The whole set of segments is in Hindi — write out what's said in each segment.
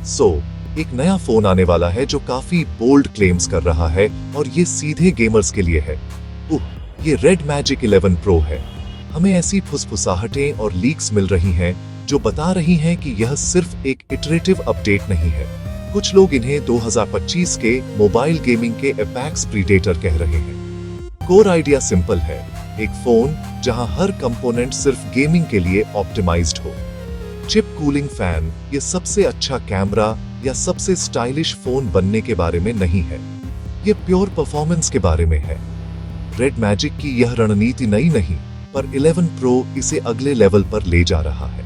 एक नया फोन आने वाला है जो काफी बोल्ड क्लेम्स कर रहा है और ये सीधे गेमर्स के लिए है। ये रेड मैजिक 11 प्रो है। हमें ऐसी फुसफुसाहटें और लीक्स मिल रही हैं जो बता रही हैं कि यह सिर्फ एक इटरेटिव अपडेट नहीं है। कुछ लोग इन्हें 2025 के मोबाइल गेमिंग के एपेक्स प्रीडेटर कह रहे हैं। कोर आइडिया सिंपल है, एक फोन जहां हर कंपोनेंट सिर्फ गेमिंग के लिए ऑप्टिमाइज्ड हो। चिप कूलिंग फैन ये सबसे अच्छा कैमरा या सबसे स्टाइलिश फोन बनने के बारे में नहीं है, ये प्योर परफॉर्मेंस के बारे में है। रेड मैजिक की यह रणनीति नई नहीं, पर 11 प्रो इसे अगले लेवल पर ले जा रहा है।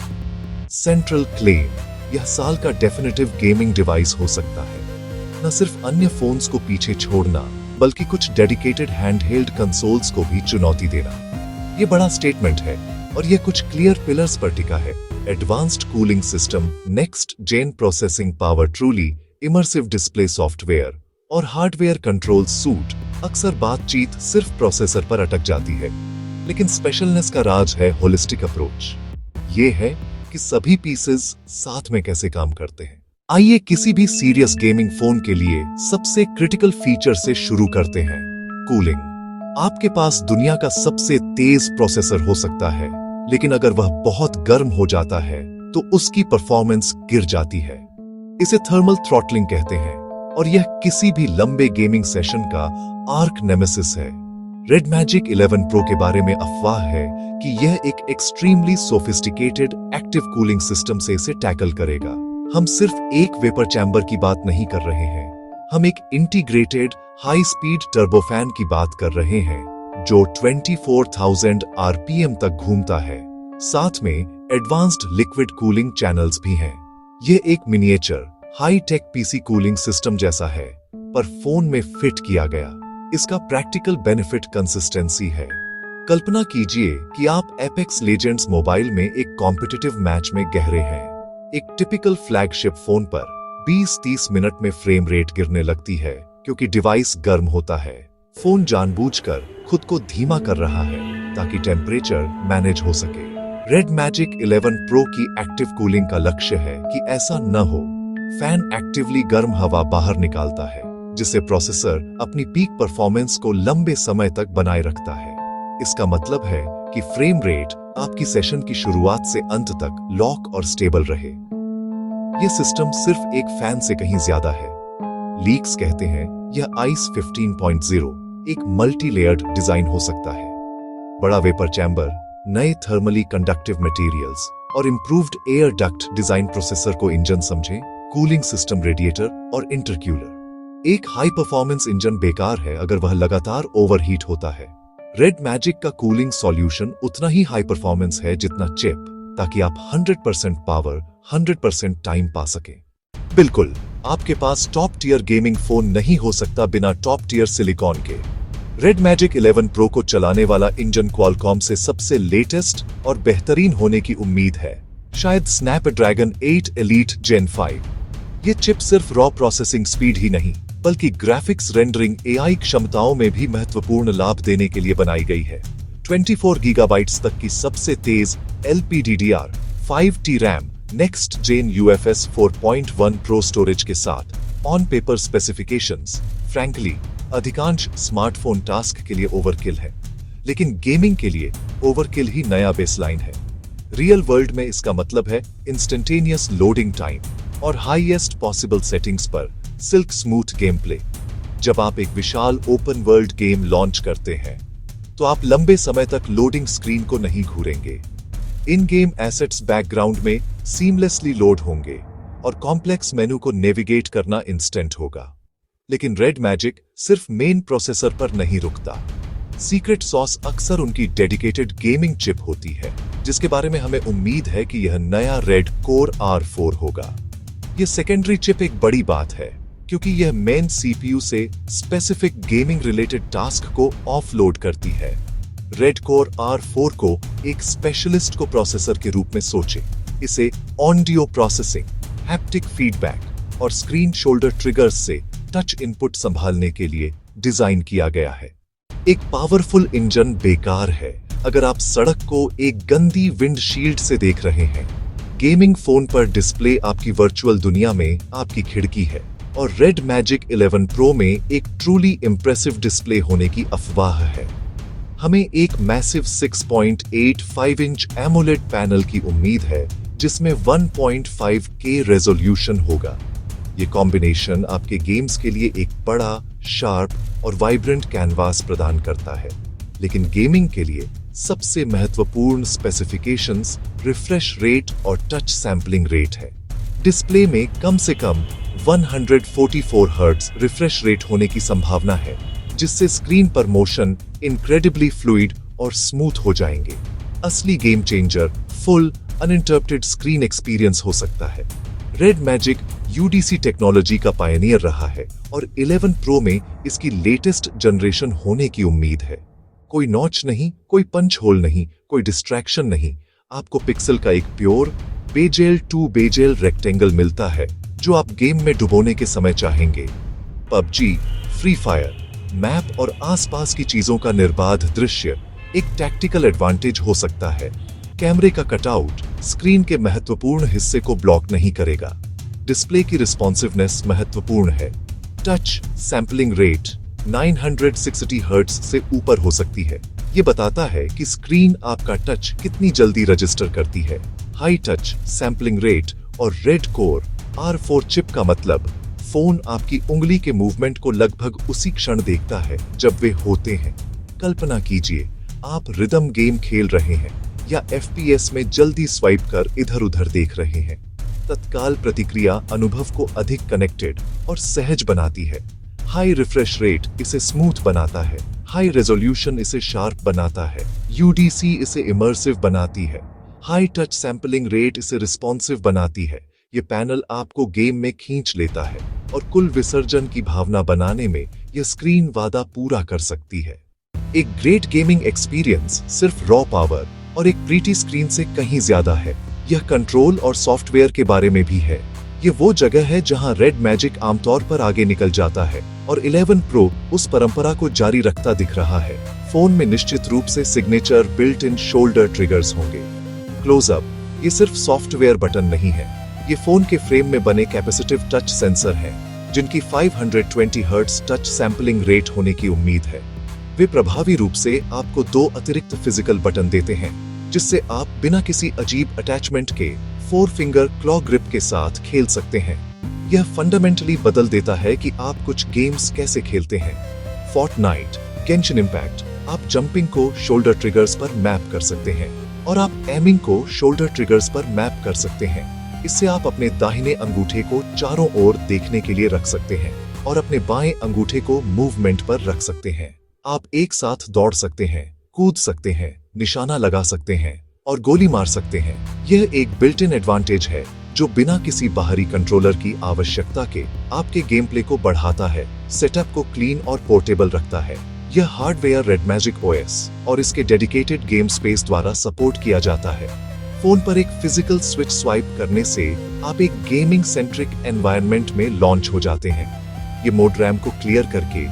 सेंट्रल क्लेम, यह साल का डेफिनेटिव गेमिंग डिवाइस हो सकता है। न सिर्फ अन्य फोन्स को पीछे छोड़ना, बल्कि कुछ डेडिकेटेड हैंडहेल्ड कंसोल्स को भी चुनौती देना। ये बड़ा स्टेटमेंट है और यह कुछ क्लियर पिलर्स पर टिका है। Advanced cooling system, next gen processing power, truly immersive display software और हार्डवेयर कंट्रोल सूट। अक्सर बातचीत सिर्फ प्रोसेसर पर अटक जाती है, लेकिन स्पेशलनेस का राज है होलिस्टिक अप्रोच। ये है कि सभी पीसेस साथ में कैसे काम करते हैं। आइए किसी भी सीरियस गेमिंग फोन के लिए सबसे क्रिटिकल फीचर से शुरू करते हैं, कूलिंग। आपके पास दुनिया का सबसे तेज प्रोसेसर हो सकता है, लेकिन अगर वह बहुत गर्म हो जाता है तो उसकी परफॉर्मेंस गिर जाती है। इसे थर्मल थ्रॉटलिंग कहते हैं और यह किसी भी लंबे गेमिंग सेशन का आर्क नेमेसिस है। रेड मैजिक 11 प्रो के बारे में अफवाह है कि यह एक extremely sophisticated active cooling system से इसे टैकल करेगा। हम सिर्फ एक वेपर चैम्बर की बात नहीं कर रहे हैं, हम एक इंटीग्रेटेड हाई स्पीड टर्बोफैन की बात कर रहे हैं जो 24,000 आरपीएम तक घूमता है। साथ में एडवांस्ड लिक्विड कूलिंग चैनल्स भी हैं। यह एक miniature high tech PC cooling system जैसा है, पर फोन में फिट किया गया। इसका प्रैक्टिकल बेनिफिट कंसिस्टेंसी है। कल्पना कीजिए कि आप एपेक्स लेजेंड्स मोबाइल में एक कॉम्पिटिटिव मैच में गहरे हैं। एक टिपिकल फ्लैगशिप फोन पर 20-30 मिनट में फ्रेम रेट गिरने लगती है क्योंकि डिवाइस गर्म होता है। फोन जानबूझकर खुद को धीमा कर रहा है ताकि टेम्परेचर मैनेज हो सके। रेड मैजिक 11 प्रो की एक्टिव कूलिंग का लक्ष्य है कि ऐसा न हो। फैन एक्टिवली गर्म हवा बाहर निकालता है, जिससे प्रोसेसर अपनी पीक परफॉर्मेंस को लंबे समय तक बनाए रखता है। इसका मतलब है कि फ्रेम रेट आपकी सेशन की शुरुआत से अंत तक लॉक और स्टेबल रहे। यह सिस्टम सिर्फ एक फैन से कहीं ज्यादा है। लीक्स कहते हैं यह आइस 15.0 एक मल्टी लेयर्ड डिजाइन हो सकता है। बड़ा वेपर चैम्बर, नए थर्मली कंडक्टिव मटेरियल्स और improved air duct design processor को इंजन समझें, कूलिंग सिस्टम, रेडिएटर और इंटरक्यूलर। एक हाई परफॉर्मेंस इंजन बेकार है अगर वह लगातार ओवरहीट होता है। रेड मैजिक का कूलिंग सॉल्यूशन उतना ही हाई परफॉर्मेंस है जितना चिप, ताकि आप 100% पावर 100% टाइम पा सकें। बिल्कुल, आपके पास टॉप टियर गेमिंग फोन नहीं हो सकता बिना टॉप टियर सिलिकॉन के। रेड मैजिक 11 प्रो को चलाने वाला इंजन क्वालकॉम से सबसे लेटेस्ट और बेहतरीन होने की उम्मीद है, शायद स्नैपड्रैगन 8 एलीट जेन 5। ये चिप सिर्फ रॉ प्रोसेसिंग स्पीड ही नहीं, बल्कि ग्राफिक्स रेंडरिंग एआई क्षमताओं में भी महत्वपूर्ण लाभ देने के लिए बनाई गई है। 24 गीगाबाइट्स तक की सबसे तेज LPDDR5T RAM, next gen UFS 4.1 pro storage के साथ ऑन पेपर स्पेसिफिकेशंस फ्रैंकली अधिकांश स्मार्टफोन टास्क के लिए ओवरकिल है, लेकिन गेमिंग के लिए ओवरकिल ही नया बेसलाइन है। रियल वर्ल्ड में इसका मतलब है इंस्टेंटेनियस लोडिंग टाइम और हाईएस्ट पॉसिबल सेटिंग्स पर सिल्क स्मूथ गेम प्ले। जब आप एक विशाल ओपन वर्ल्ड गेम लॉन्च करते हैं तो आप लंबे समय तक लोडिंग स्क्रीन को नहीं घूरेंगे। इन गेम एसेट्स बैकग्राउंड में सीमलेसली लोड होंगे और कॉम्प्लेक्स मेनू को नेविगेट करना इंस्टेंट होगा। लेकिन रेड मैजिक सिर्फ मेन प्रोसेसर पर नहीं रुकता। सीक्रेट सॉस अक्सर उनकी डेडिकेटेड गेमिंग चिप होती है, जिसके बारे में हमें उम्मीद है कि यह नया रेड कोर R4 होगा। यह सेकेंडरी चिप एक बड़ी बात है, क्योंकि यह मेन CPU से स्पेसिफिक गेमिंग रिलेटेड टास्क को ऑफलोड करती है। रेड कोर R4 को एक स्पेशलिस्ट को प्रोसेसर के रूप में सोचें। इसे ऑडियो प्रोसेसिंग, हैप्टिक फीडबैक और स्क्रीन शोल्डर ट्रिगर्स से टच इनपुट संभालने के लिए डिजाइन किया गया है। एक पावरफुल इंजन बेकार है अगर आप सड़क को एक गंदी विंडशील्ड से देख रहे हैं। गेमिंग फोन पर डिस्प्ले आपकी वर्चुअल दुनिया में आपकी खिड़की है और रेड मैजिक 11 प्रो में एक ट्रूली इम्प्रेसिव डिस्प्ले होने की अफवाह है। हमें एक मैसिव 6.85 इंच एमोलेड पैनल की उम्मीद है जिसमें 1.5K रेजोल्यूशन होगा। ये कॉम्बिनेशन आपके गेम्स के लिए एक बड़ा, शार्प और वाइब्रेंट कैनवास प्रदान करता है। लेकिन गेमिंग के लिए सबसे महत्वपूर्ण स्पेसिफिकेशंस रिफ्रेश रेट और टच सैंपलिंग रेट है। डिस्प्ले में कम से कम 144 हर्ट्ज रिफ्रेश रेट होने की संभावना है, जिससे स्क्रीन पर मोशन इनक्रेडिबली फ्लूइड और स्मूथ हो जाएंगे। असली game changer full uninterrupted screen experience हो सकता है। रेड मैजिक UDC टेक्नोलॉजी का पायनियर रहा है और 11 प्रो में इसकी लेटेस्ट जनरेशन होने की उम्मीद है। कोई नॉच नहीं, कोई पंच होल नहीं, कोई डिस्ट्रैक्शन नहीं। आपको पिक्सल का एक pure bezel to bezel rectangle मिलता है जो आप गेम में डुबोने के समय चाहेंगे। PUBG, फ्री फायर, मैप और आसपास की चीजों का निर्बाध दृश्य एक टैक्टिकल एडवांटेज हो सकता है। कैमरे का कटआउट स्क्रीन के महत्वपूर्ण हिस्से को ब्लॉक नहीं करेगा। डिस्प्ले की रिस्पॉन्सिवनेस महत्वपूर्ण है। टच सैंपलिंग रेट 960 हर्ट्ज से ऊपर हो सकती है। ये बताता है कि स्क्रीन आपका टच कितनी जल्दी रजिस्टर करती है। हाई टच सैंपलिंग रेट और रेड कोर R4 चिप का मतलब फोन आपकी उंगली के मूवमेंट को लगभग उसी क्षण देखता है जब वे होते हैं। कल्पना कीजिए आप रिदम गेम खेल रहे हैं या FPS में जल्दी स्वाइप कर इधर-उधर देख रहे हैं। तत्काल प्रतिक्रिया अनुभव को अधिक कनेक्टेड और सहज बनाती है। हाई रिफ्रेश रेट इसे स्मूथ बनाता है, हाई रेजोल्यूशन इसे शार्प बनाता है, UDC इसे इमर्सिव बनाती है, हाई टच सैंपलिंग रेट इसे रिस्पॉन्सिव बनाती है। ये पैनल आपको गेम में खींच लेता है और कुल विसर्जन की भावना बनाने में यह स्क्रीन वादा पूरा कर सकती है। एक ग्रेट गेमिंग एक्सपीरियंस सिर्फ रॉ पावर और एक प्रीटी स्क्रीन से कहीं ज्यादा है। यह कंट्रोल और सॉफ्टवेयर के बारे में भी है। ये वो जगह है जहां रेड मैजिक आमतौर पर आगे निकल जाता है और 11 प्रो उस परंपरा को जारी रखता दिख रहा है। फोन में निश्चित रूप से signature built in shoulder triggers होंगे। क्लोजअप ये सिर्फ सॉफ्टवेयर बटन नहीं है, ये फोन के फ्रेम में बने कैपेसिटिव टच सेंसर हैं, जिनकी 520 हर्ट्ज टच सैंपलिंग रेट होने की उम्मीद है। वे प्रभावी रूप से आपको 2 अतिरिक्त फिजिकल बटन देते हैं, जिससे आप बिना किसी अजीब अटैचमेंट के 4 फिंगर क्लॉ ग्रिप के साथ खेल सकते हैं। यह फंडामेंटली बदल देता है कि आप कुछ गेम्स कैसे खेलते हैं। फोर्टनाइट, गेंशिन इंपैक्ट, आप जंपिंग को शोल्डर ट्रिगर्स पर मैप कर सकते हैं और आप एमिंग को शोल्डर ट्रिगर्स पर मैप कर सकते हैं। इससे आप अपने दाहिने अंगूठे को चारों ओर देखने के लिए रख सकते हैं और अपने बाएं अंगूठे को मूवमेंट पर रख सकते हैं। आप एक साथ दौड़ सकते हैं, कूद सकते हैं, निशाना लगा सकते हैं और गोली मार सकते हैं। यह एक बिल्ट इन एडवांटेज है जो बिना किसी बाहरी कंट्रोलर की आवश्यकता के आपके गेम प्ले को बढ़ाता है, सेटअप को क्लीन और पोर्टेबल रखता है। यह हार्डवेयर रेड मैजिक OS और इसके डेडिकेटेड गेम स्पेस द्वारा सपोर्ट किया जाता है। फोन पर एक फिजिकल स्विच स्वाइप करने से आप एक गेमिंग सेंट्रिक एनवायरनमेंट में लॉन्च हो जाते हैं। ये मोड रैम को क्लियर करके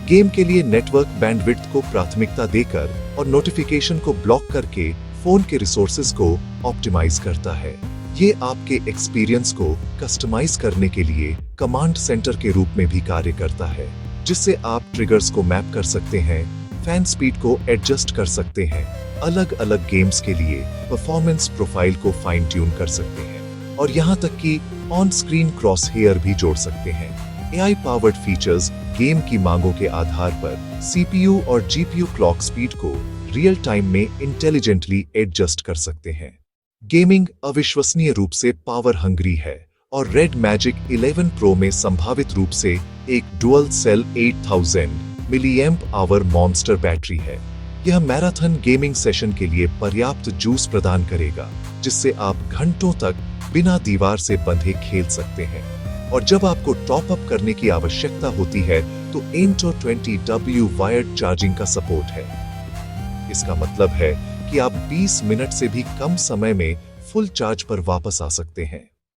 गेम के लिए नेटवर्क बैंडविड्थ को प्राथमिकता देकर और नोटिफिकेशन को ब्लॉक करके फोन के रिसोर्सेज को ऑप्टिमाइज करता है। ये आपके एक्सपीरियंस को कस्टमाइज करने के लिए कमांड सेंटर के रूप में भी कार्य करता है, जिससे आप ट्रिगर्स को मैप कर सकते हैं, फैन स्पीड को एडजस्ट कर सकते हैं, अलग अलग गेम्स के लिए परफॉर्मेंस प्रोफाइल को फाइन ट्यून कर सकते हैं और यहाँ तक कि ऑन स्क्रीन क्रॉस हेयर भी जोड़ सकते हैं। AI पावर्ड फीचर्स गेम की मांगों के आधार पर CPU और GPU क्लॉक स्पीड को रियल टाइम में इंटेलिजेंटली एडजस्ट कर सकते हैं। गेमिंग अविश्वसनीय रूप से पावर हंग्री है और रेड मैजिक 11 प्रो में संभावित रूप से एक dual cell 8000 milliamp hour monster battery है। यह मैराथन गेमिंग सेशन के लिए पर्याप्त जूस प्रदान करेगा, जिससे आप घंटों तक बिना दीवार से बंधे खेल सकते हैं। और जब आपको टॉप अप करने की आवश्यकता होती है तो Antor 20W वायर्ड चार्जिंग का सपोर्ट है। इसका मतलब है कि आप 20 मिनट से भी कम समय में फुल चार्ज पर वापस आ सकते हैं।